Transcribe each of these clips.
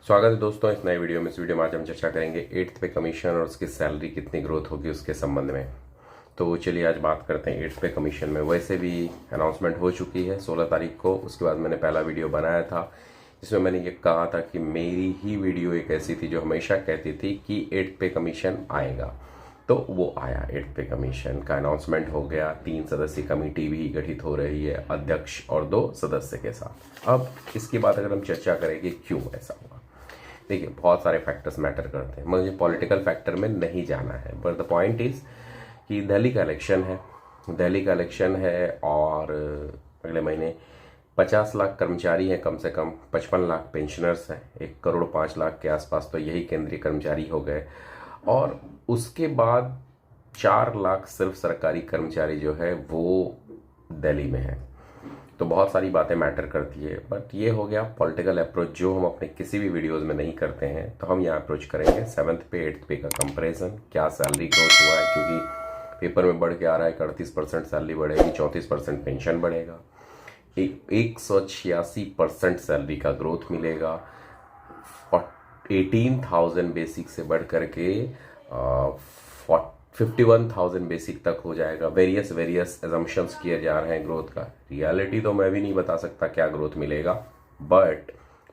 स्वागत है दोस्तों इस नए वीडियो में। इस वीडियो में आज हम चर्चा करेंगे 8th पे कमीशन और उसकी सैलरी कितनी ग्रोथ होगी उसके संबंध में। तो चलिए आज बात करते हैं 8th पे कमीशन में। वैसे भी अनाउंसमेंट हो चुकी है 16 तारीख को। उसके बाद मैंने पहला वीडियो बनाया था जिसमें मैंने ये कहा था कि मेरी ही वीडियो एक ऐसी थी जो हमेशा कहती थी कि 8th पे कमीशन आएगा। तो वो आया, 8th पे कमीशन का अनाउंसमेंट हो गया। 3 सदस्यीय कमेटी भी गठित हो रही है, अध्यक्ष और 2 सदस्य के साथ। अब इसके बाद अगर हम चर्चा करें कि क्यों ऐसा हुआ, देखिए बहुत सारे फैक्टर्स मैटर करते हैं। मुझे पॉलिटिकल फैक्टर में नहीं जाना है, बट द पॉइंट इज कि दिल्ली का इलेक्शन है और अगले महीने 50 लाख कर्मचारी हैं, कम से कम 55 लाख पेंशनर्स हैं, 1 करोड़ 5 लाख के आसपास तो यही केंद्रीय कर्मचारी हो गए। और उसके बाद 4 लाख सिर्फ सरकारी कर्मचारी जो है वो दिल्ली में है। तो बहुत सारी बातें मैटर करती है, बट ये हो गया पॉलिटिकल अप्रोच जो हम अपने किसी भी वीडियोस में नहीं करते हैं। तो हम यहाँ अप्रोच करेंगे 7th पे 8th पे का कंपैरिजन, क्या सैलरी ग्रोथ हुआ है, क्योंकि पेपर में बढ़ के आ रहा है 38% सैलरी बढ़ेगी, 34% पेंशन बढ़ेगा, 186% सैलरी का ग्रोथ मिलेगा, 18,000 बेसिक से बढ़ करके 51,000 बेसिक तक हो जाएगा। वेरियस एजम्पशंस किए जा रहे हैं ग्रोथ का। रियलिटी तो मैं भी नहीं बता सकता क्या ग्रोथ मिलेगा, बट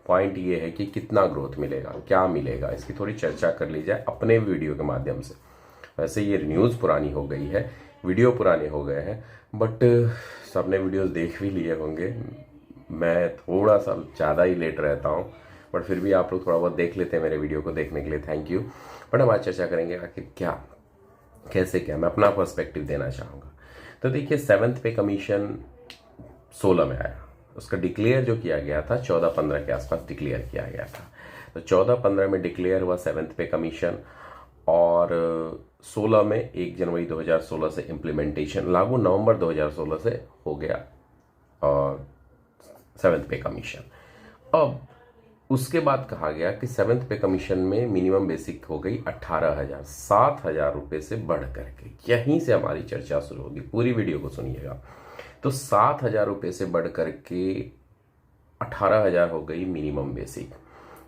पॉइंट ये है कि कितना ग्रोथ मिलेगा, क्या मिलेगा, इसकी थोड़ी चर्चा कर ली जाए अपने वीडियो के माध्यम से। वैसे ये न्यूज़ पुरानी हो गई है, वीडियो पुराने हो गए हैं, बट सबने वीडियोस देख भी लिए होंगे। मैं थोड़ा सा ज़्यादा ही लेट रहता हूँ, बट फिर भी आप लोग थोड़ा बहुत देख लेते हैं मेरे वीडियो को, देखने के लिए थैंक यू। बट हम आज चर्चा करेंगे आखिर क्या कैसे क्या, मैं अपना पर्सपेक्टिव देना चाहूँगा। तो देखिए 7th पे कमीशन 16 में आया, उसका डिक्लेयर जो किया गया था 14-15 के आसपास डिक्लेयर किया गया था। तो 14-15 में डिक्लेयर हुआ 7th पे कमीशन और 16 में 1 जनवरी 2016 से इम्प्लीमेंटेशन लागू, नवंबर 2016 से हो गया और 7th पे कमीशन। अब उसके बाद कहा गया कि 7th पे कमीशन में मिनिमम बेसिक हो गई 18,000, 7,000 रुपये से बढ़ करके। यहीं से हमारी चर्चा शुरू होगी, पूरी वीडियो को सुनिएगा। तो 7,000 रुपये से बढ़ करके 18,000 हो गई मिनिमम बेसिक,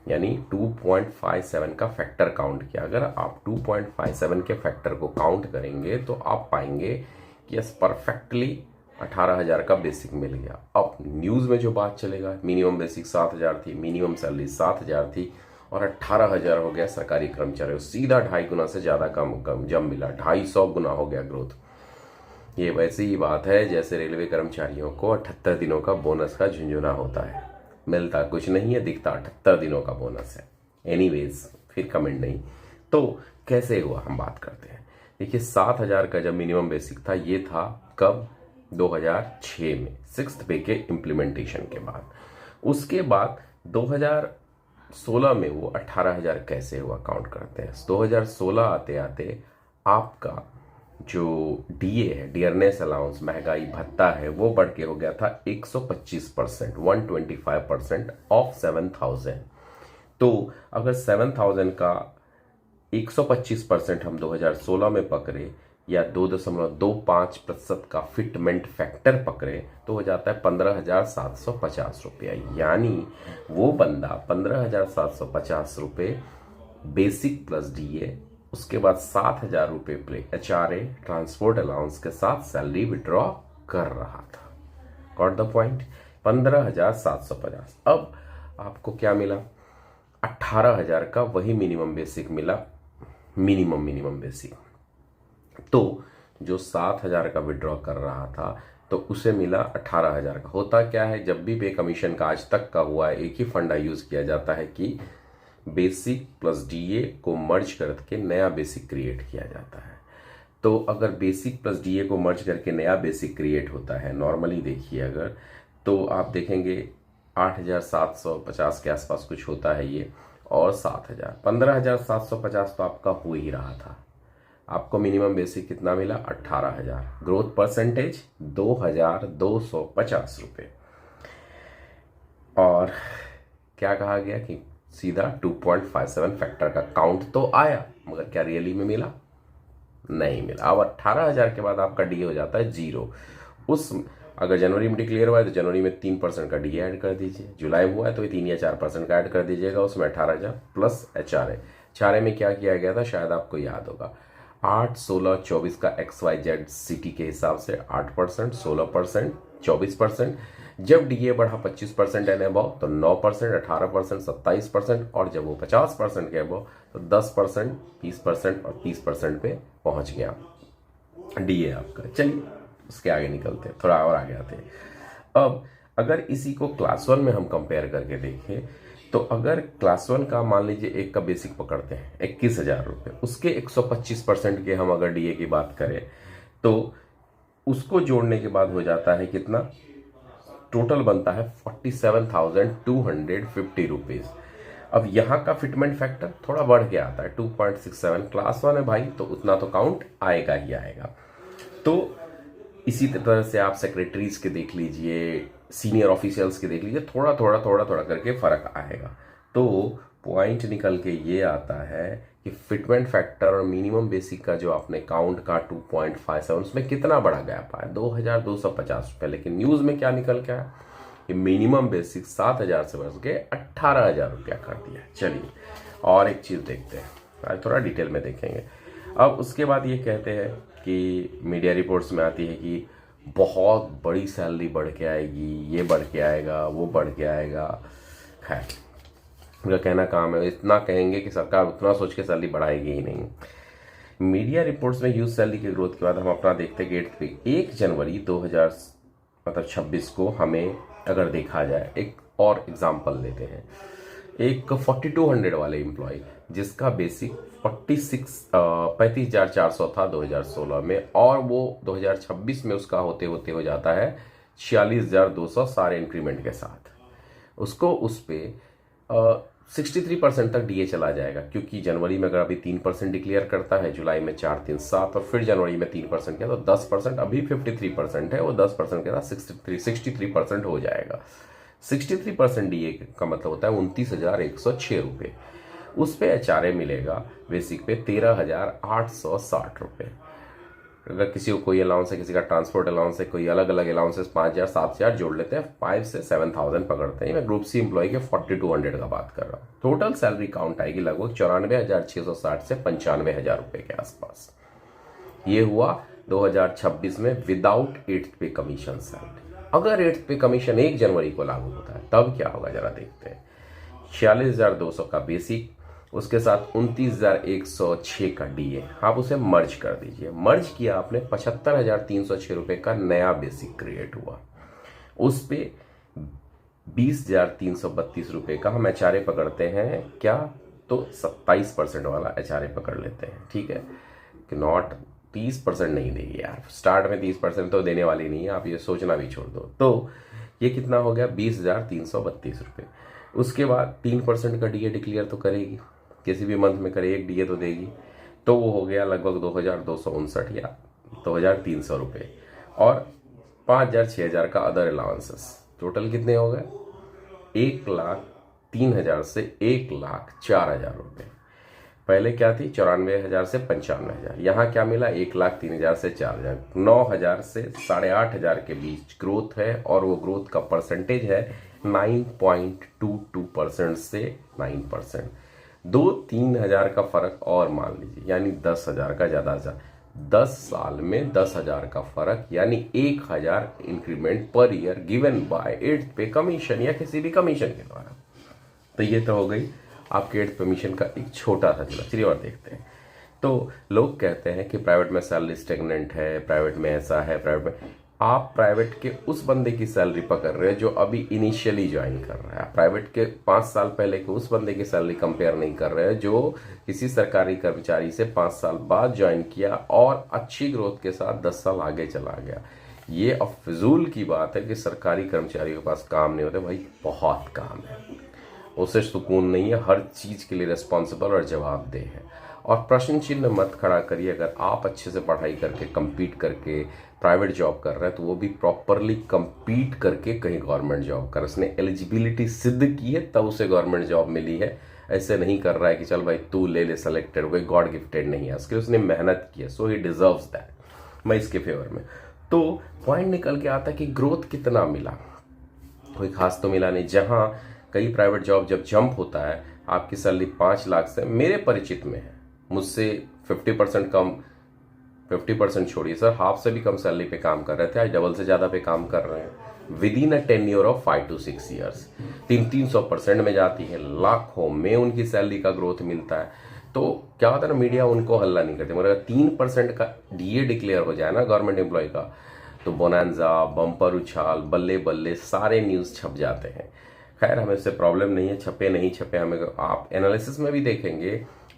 यानी 2.57 का फैक्टर काउंट किया। अगर आप 2.57 के फैक्टर को काउंट करेंगे तो आप पाएंगे कि यस परफेक्टली 18,000 का बेसिक मिल गया। अब न्यूज़ में जो बात चलेगा, मिनिमम बेसिक 7,000 थी, मिनिमम सैलरी 7,000 थी और 18,000 हो गया सरकारी कर्मचारियों, सीधा 2.5 गुना से ज़्यादा कम जम मिला, 250 गुना हो गया ग्रोथ। ये वैसी ही बात है जैसे रेलवे कर्मचारियों को 78 दिनों का बोनस का झुंझुना होता है, मिलता कुछ नहीं है, दिखता 78 दिनों का बोनस है। एनीवेज फिर कमेंट नहीं। तो कैसे हुआ हम बात करते हैं। देखिए 7,000 का जब मिनिमम बेसिक था, ये था कब, 2006 में 6th पे के इम्प्लीमेंटेशन के बाद। उसके बाद 2016 में वो 18,000 कैसे हुआ कैसे करते हैं। 2016 आते आते आपका जो डीए है, डियरनेस अलाउंस, महंगाई भत्ता है, वो बढ़ के हो गया था 125%, 125% ऑफ 7,000। तो अगर 7,000 का 125% हम 2016 में पकड़े या 2.25% का फिटमेंट फैक्टर पकड़े तो हो जाता है 15,750 रुपया। यानी वो बंदा 15,750 रुपये बेसिक प्लस डीए, उसके बाद 7,000 रुपये HRA ट्रांसपोर्ट अलाउंस के साथ सैलरी विड्रॉ कर रहा था। Got the point. 15,750। अब आपको क्या मिला, 18,000 का वही मिनिमम बेसिक मिला, मिनिमम बेसिक। तो जो 7,000 का विड्रॉ कर रहा था तो उसे मिला 18,000 का। होता क्या है, जब भी पे कमीशन का आज तक का हुआ है, एक ही फंडा यूज किया जाता है कि बेसिक प्लस डीए को मर्ज करके नया बेसिक क्रिएट किया जाता है। तो अगर बेसिक प्लस डीए को मर्ज करके नया बेसिक क्रिएट होता है, नॉर्मली देखिए अगर, तो आप देखेंगे 8,750 के आसपास कुछ होता है ये, और 7,000, 15,750 तो आपका हो ही रहा था। आपको मिनिमम बेसिक कितना मिला, 18,000। ग्रोथ परसेंटेज 2,250 रुपये। और क्या कहा गया कि सीधा 2.57 फैक्टर का काउंट तो आया, मगर क्या रियली में मिला, नहीं मिला। अब 18,000 के बाद आपका डी हो जाता है 0। अगर जनवरी में डिक्लेयर हुआ है तो जनवरी में 3% का डीए ऐड कर दीजिए, जुलाई में हुआ है तो 3 या 4% का ऐड कर दीजिएगा, उसमें 18,000 प्लस एचआरए में क्या किया गया था शायद आपको याद होगा, 8, 16, 24 का XYZ सिटी के हिसाब से 8%, 16%, 24%। जब डीए बढ़ा 25% एंड अबव तो 9%, 18%, 27%, और जब वो 50% के अबव तो 10%, 20% और 30% पे पहुंच गया डीए आपका। चलिए उसके आगे निकलते हैं, थोड़ा और आगे आते हैं। अब अगर इसी को क्लास 1 में हम कंपेयर करके देखें तो अगर क्लास 1 का मान लीजिए एक का बेसिक पकड़ते हैं 21,000 रुपये, उसके 125% के हम अगर डीए की बात करें तो उसको जोड़ने के बाद हो जाता है कितना, टोटल बनता है 47,250 रुपीज़। अब यहाँ का फिटमेंट फैक्टर थोड़ा बढ़ के आता है 2.67, क्लास 1 है भाई तो उतना तो काउंट आएगा ही आएगा। तो इसी तरह से आप सेक्रेटरीज के देख लीजिए, सीनियर ऑफिशियल्स के देख लीजिए, थोड़ा थोड़ा करके फर्क आएगा। तो पॉइंट निकल के ये आता है कि फिटमेंट फैक्टर और मिनिमम बेसिक का जो आपने काउंट का 2.57 उसमें कितना बड़ा गैप आया, 2,250 रुपये। लेकिन न्यूज़ में क्या निकल के आया कि मिनिमम बेसिक 7,000 से बढ़ के 18,000 रुपया कर दिया। चलिए और एक चीज़ देखते हैं, आज थोड़ा डिटेल में देखेंगे। अब उसके बाद ये कहते हैं कि मीडिया रिपोर्ट्स में आती है कि बहुत बड़ी सैलरी बढ़ के आएगी, ये बढ़ के आएगा, वो बढ़ के आएगा। खैर उनका कहना काम है, इतना कहेंगे कि सरकार उतना सोच के सैलरी बढ़ाएगी ही नहीं। मीडिया रिपोर्ट्स में ह्यूज सैलरी की ग्रोथ के बाद हम अपना देखते हैं कि 1 जनवरी 2026 को हमें अगर देखा जाए, एक और एग्जाम्पल लेते हैं, एक 4200 वाले एम्प्लॉय जिसका बेसिक 35,400 था 2016 में, और वो 2026 में उसका होते होते हो जाता है 46,200 सारे इंक्रीमेंट के साथ। उसको उस पर 63% तक डीए चला जाएगा, क्योंकि जनवरी में अगर अभी 3% डिक्लेयर करता है, जुलाई में 4, 3, 7 और फिर जनवरी में 3% किया तो 10%, अभी 53% है, वो 10% के साथ 63% हो जाएगा। 63% डीए का मतलब होता है 29,106 रुपये। उस पे एचआरए मिलेगा बेसिक पे 13,860 रुपये। अगर किसी को कोई अलाउंस है, किसी का ट्रांसपोर्ट अलाउंस है, कोई अलग अलग अलाउंसेस 5,000 7,000 जोड़ लेते हैं, 5 से 7,000 पकड़ते हैं। मैं ग्रुप सी एम्प्लॉय के 4200 का बात कर रहा हूँ। टोटल सैलरी काउंट आएगी लगभग 94,660 से 95,000 रुपये के आसपास। ये हुआ 2026 में विदाउट 8th पे कमीशन सैलरी। अगर 8th पे कमीशन 1 जनवरी को लागू होता है तब क्या होगा जरा देखते हैं। 46,200 का बेसिक, उसके साथ 29,106 का डीए, आप उसे मर्ज कर दीजिए। मर्ज किया आपने, 75,306 रुपये का नया बेसिक क्रिएट हुआ। उस पे 20,332 रुपये का हम एचआरए पकड़ते हैं, क्या तो 27% वाला एचआरए पकड़ लेते हैं। ठीक है कि नॉट 30% नहीं देगी यार, स्टार्ट में 30% तो देने वाली नहीं है, आप ये सोचना भी छोड़ दो। तो ये कितना हो गया, 20,332 रुपये। उसके बाद 3% का डीए डिक्लेयर तो करेगी, किसी भी मंथ में करे एक डीए तो देगी, तो वो हो गया लगभग 2,259 या 2,300 रुपये, और 5,000 6,000 का अदर अलाउंसेस। टोटल कितने हो गए, 1,03,000 से 1,04,000 रुपये। पहले क्या थी, 94,000 से 95,000। यहाँ क्या मिला, 1,03,000 से 4,000, 9,000 से 8,500 के बीच ग्रोथ है, और वो ग्रोथ का परसेंटेज है 9.22% से 9%। 2-3 हज़ार का फर्क और मान लीजिए, यानी 10,000 का ज़्यादा 10 साल में 10,000 का फर्क, यानी 1,000 increment per year given by 8th पे कमीशन या किसी भी कमीशन के द्वारा। तो ये तो हो गई आपके 8th कमीशन का एक छोटा सा चला। चलिए और देखते हैं। तो लोग कहते हैं कि प्राइवेट में सैलरी स्टेगनेंट है, प्राइवेट में ऐसा है, प्राइवेट में, आप प्राइवेट के उस बंदे की सैलरी पकड़ रहे हैं जो अभी इनिशियली ज्वाइन कर रहा है। प्राइवेट के 5 साल पहले के उस बंदे की सैलरी कंपेयर नहीं कर रहे हैं जो किसी सरकारी कर्मचारी से 5 साल बाद ज्वाइन किया और अच्छी ग्रोथ के साथ 10 साल आगे चला गया। ये अब फिजूल की बात है कि सरकारी कर्मचारियों के पास काम नहीं होते। भाई बहुत काम है, उसे सुकून नहीं है, हर चीज के लिए रिस्पॉन्सिबल और जवाबदेह है। और प्रश्न चिन्ह मत खड़ा करिए। अगर आप अच्छे से पढ़ाई करके compete करके प्राइवेट जॉब कर रहे हैं तो वो भी प्रॉपरली compete करके कहीं गवर्नमेंट जॉब कर, उसने एलिजिबिलिटी सिद्ध की है तब उसे गवर्नमेंट जॉब मिली है। ऐसे नहीं कर रहा है कि चल भाई तू ले ले सेलेक्टेड, कोई गॉड गिफ्टेड नहीं है, उसके उसने मेहनत की है, सो ही डिजर्व्स दैट। मैं इसके फेवर में। तो पॉइंट निकल के आता है कि ग्रोथ कितना मिला, कोई खास तो मिला नहीं। जहां कई प्राइवेट जॉब जब जंप होता है, आपकी सैलरी 5 लाख से, मेरे परिचित में है, मुझसे 50% कम, 50% छोड़िए सर, हाफ से भी कम सैलरी पे काम कर रहे थे, आज डबल से ज्यादा पे काम कर रहे हैं with in a tenure of 5 to 6 years. 300% में जाती है, लाखों में उनकी सैलरी का ग्रोथ मिलता है। तो क्या होता है ना, मीडिया उनको हल्ला नहीं करती, मगर 3% का डीए डिक्लेयर हो जाए ना गवर्नमेंट एम्प्लॉय का, तो बोनांजा, बम्पर उछाल, बल्ले बल्ले सारे न्यूज छप जाते हैं। खैर हमें उससे प्रॉब्लम नहीं है, छपे नहीं छपे, हमें आप एनालिसिस में भी देखेंगे,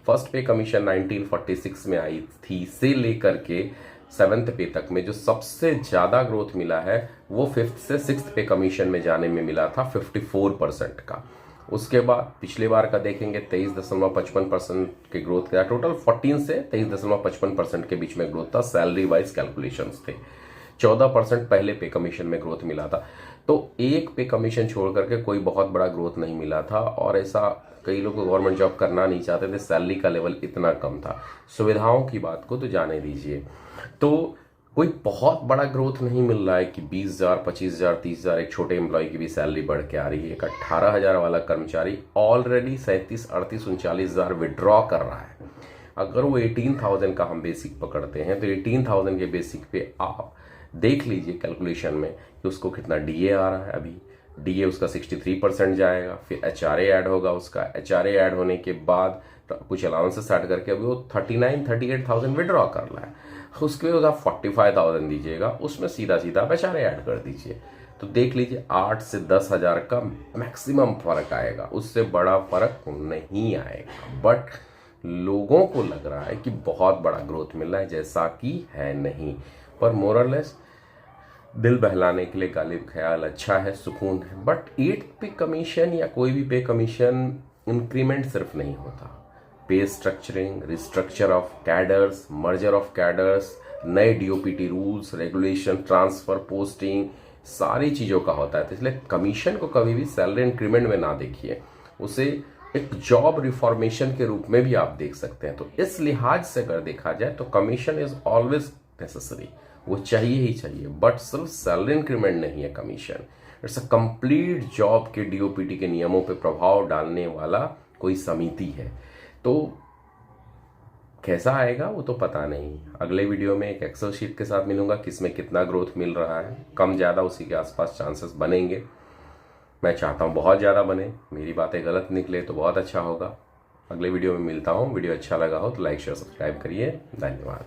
फर्स्ट पे कमीशन 1946 में आई थी से लेकर के 7th पे तक में जो सबसे ज्यादा ग्रोथ मिला है वो 5th से 6th पे कमीशन में जाने में मिला था 54% का। उसके बाद पिछले बार का देखेंगे 23.55% के ग्रोथ का, टोटल 14 से 23.55% के बीच में ग्रोथ था, सैलरी वाइज कैलकुलेशंस थे। 14% पहले पे कमीशन में ग्रोथ मिला था। तो एक पे कमीशन छोड़ करके कोई बहुत बड़ा ग्रोथ नहीं मिला था, और ऐसा कई लोग गवर्नमेंट जॉब करना नहीं चाहते थे, सैलरी का लेवल इतना कम था। सुविधाओं की बात को तो जाने दीजिए, तो कोई बहुत बड़ा ग्रोथ नहीं मिल रहा है कि 20,000, 25,000, 30,000 एक छोटे एम्प्लॉय की भी सैलरी बढ़ के आ रही है। एक 18,000 वाला कर्मचारी ऑलरेडी 37, 38, 39,000 विड्रॉ कर रहा है। अगर वो 18,000 का हम बेसिक पकड़ते हैं तो 18,000 के बेसिक पे आप देख लीजिए कैलकुलेशन में कि उसको कितना डीए आ रहा है। अभी डीए उसका 63% जाएगा, फिर एचआरए ऐड होगा उसका, एचआरए ऐड होने के बाद कुछ अलाउंसेस ऐड करके अभी वो 38,000 विड्रॉ कर रहा है। उसके बाद आप 45,000 दीजिएगा, उसमें सीधा सीधा आप एचआरए ऐड कर दीजिए, तो देख लीजिए 8 से 10,000 का मैक्सिमम फर्क आएगा, उससे बड़ा फर्क नहीं आएगा। बट लोगों को लग रहा है कि बहुत बड़ा ग्रोथ मिल रहा है, जैसा कि है नहीं। पर मोरलेस दिल बहलाने के लिए गालिब ख्याल अच्छा है, सुकून है। बट 8th पे कमीशन या कोई भी पे कमीशन इंक्रीमेंट सिर्फ नहीं होता, pay structuring, restructure of cadres, merger of cadres, नए DoPT rules regulation, transfer, posting, सारी चीजों का होता है। तो इसलिए कमीशन को कभी भी सैलरी इंक्रीमेंट में ना देखिए, उसे एक जॉब रिफॉर्मेशन के रूप में भी आप देख सकते हैं। तो इस लिहाज से अगर देखा जाए तो कमीशन इज ऑलवेज नेसेसरी, वो चाहिए ही चाहिए, बट सिर्फ सैलरी इंक्रीमेंट नहीं है commission. It's a complete job के डीओपीटी के नियमों पे प्रभाव डालने वाला कोई समिति है। तो कैसा आएगा वो तो पता नहीं। अगले वीडियो में एक एक्सेल शीट के साथ मिलूंगा, किसमें कितना ग्रोथ मिल रहा है, कम ज्यादा उसी के आसपास चांसेस बनेंगे। मैं चाहता हूं बहुत ज्यादा बने, मेरी बातें गलत निकले तो बहुत अच्छा होगा। अगले वीडियो में मिलता हूं। वीडियो अच्छा लगा हो तो लाइक शेयर सब्सक्राइब करिए। धन्यवाद।